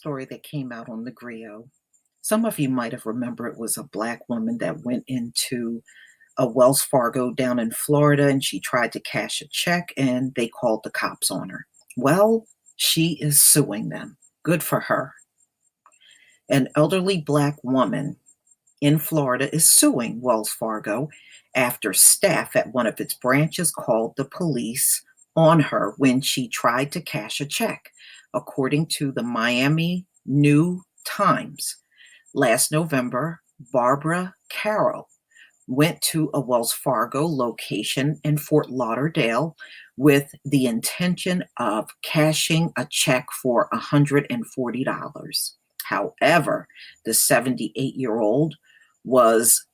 story that came out on the Grio. Some of you might have remembered it was a black woman that went into a Wells Fargo down in Florida and she tried to cash a check and they called the cops on her. Well, she is suing them. Good for her. An elderly black woman in Florida is suing Wells Fargo after staff at one of its branches called the police on her when she tried to cash a check, according to the Miami New Times. Last November, Barbara Carroll went to a Wells Fargo location in Fort Lauderdale with the intention of cashing a check for $140. However, the 78-year-old was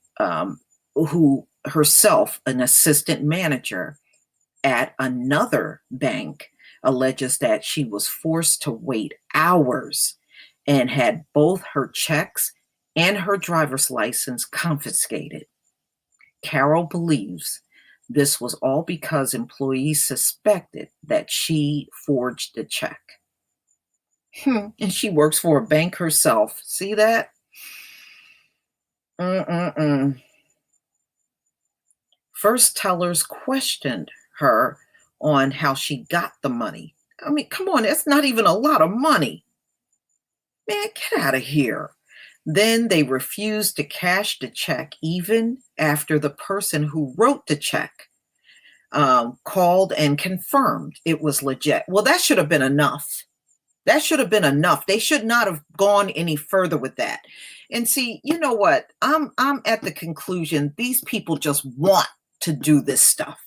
who herself an assistant manager at another bank alleges that she was forced to wait hours and had both her checks and her driver's license confiscated. Carol believes this was all because employees suspected that she forged the check. And she works for a bank herself. See that? First tellers questioned her on how she got the money. I mean, come on, it's not even a lot of money. Man, get out of here. Then they refused to cash the check even after the person who wrote the check called and confirmed it was legit. Well, that should have been enough. That should have been enough. They should not have gone any further with that. And see, you know what? I'm at the conclusion these people just want to do this stuff.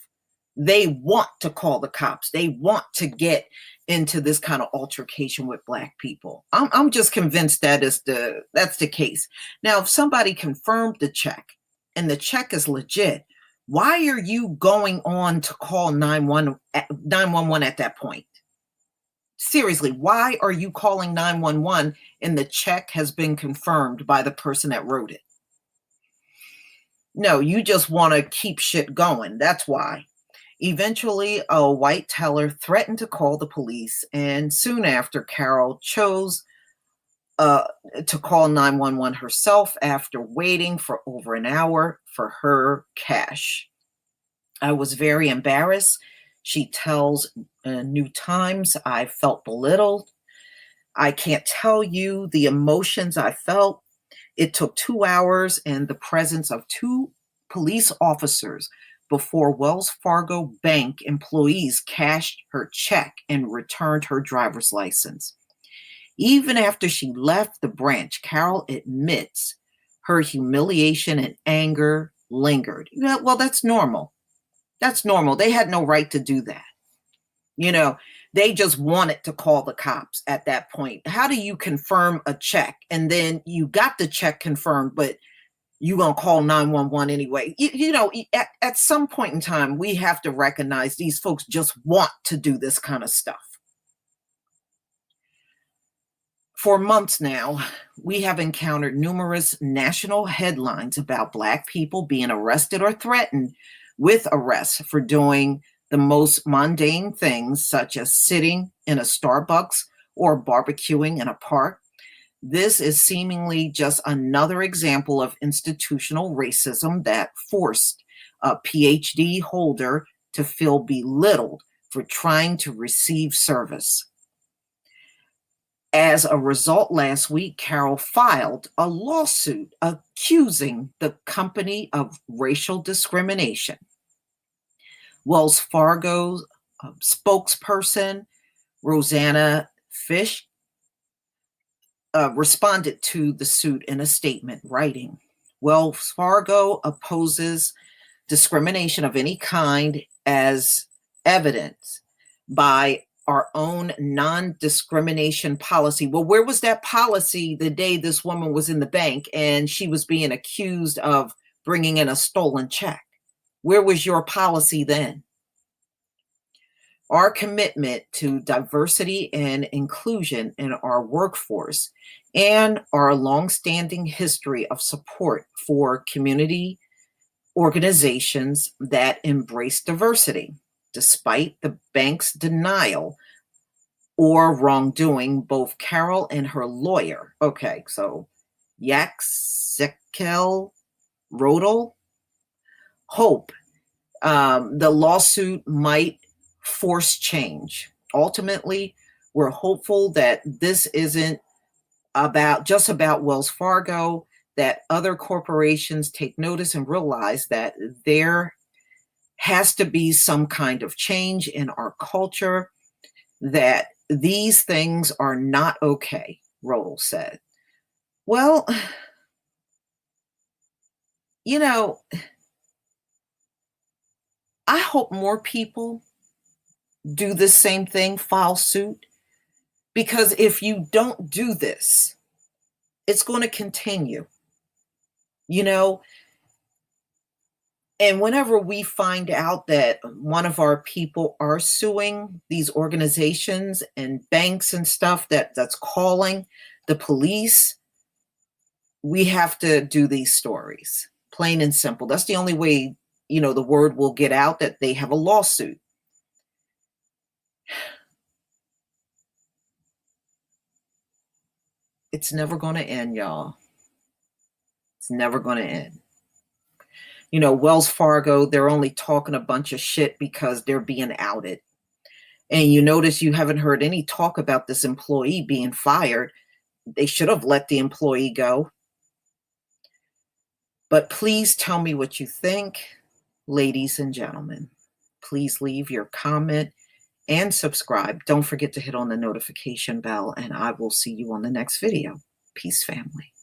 They want to call the cops. They want to get into this kind of altercation with black people. I'm just convinced that's the case. Now, if somebody confirmed the check and the check is legit, why are you going on to call 911 at that point? Seriously, why are you calling 911 and the check has been confirmed by the person that wrote it? No, you just want to keep shit going. That's why. Eventually, a white teller threatened to call the police, and soon after, Carol chose to call 911 herself after waiting for over an hour for her cash. I was very embarrassed. She tells New Times, I felt belittled. I can't tell you the emotions I felt. It took 2 hours and the presence of 2 police officers before Wells Fargo Bank employees cashed her check and returned her driver's license. Even after she left the branch, Carol admits her humiliation and anger lingered. Yeah, well, that's normal. That's normal. They had no right to do that. You know, they just wanted to call the cops at that point. How do you confirm a check and then you got the check confirmed, but you're going to call 911 anyway? At some point in time, we have to recognize these folks just want to do this kind of stuff. For months now, we have encountered numerous national headlines about Black people being arrested or threatened with arrest for doing the most mundane things, such as sitting in a Starbucks or barbecuing in a park. This is seemingly just another example of institutional racism that forced a PhD holder to feel belittled for trying to receive service. As a result, last week, Carol filed a lawsuit accusing the company of racial discrimination. Wells Fargo spokesperson Rosanna Fish responded to the suit in a statement, writing, Wells Fargo opposes discrimination of any kind as evidenced by our own non-discrimination policy. Well, where was that policy the day this woman was in the bank and she was being accused of bringing in a stolen check? Where was your policy then? Our commitment to diversity and inclusion in our workforce and our longstanding history of support for community organizations that embrace diversity, despite the bank's denial or wrongdoing, both Carol and her lawyer. Okay, so Yaxikel Rodel hope the lawsuit might force change. Ultimately, we're hopeful that this isn't about Wells Fargo, that other corporations take notice and realize that there has to be some kind of change in our culture, that these things are not okay, Rodel said. Well, you know, I hope more people do the same thing, file suit, because if you don't do this, it's going to continue, you know. And whenever we find out that one of our people are suing these organizations and banks and stuff that's calling the police, we have to do these stories. Plain and simple. That's the only way, the word will get out that they have a lawsuit. It's never going to end, y'all. It's never going to end. Wells Fargo, they're only talking a bunch of shit because they're being outed. And you notice you haven't heard any talk about this employee being fired. They should have let the employee go. But please tell me what you think, ladies and gentlemen. Please leave your comment and subscribe. Don't forget to hit on the notification bell, and I will see you on the next video. Peace, family.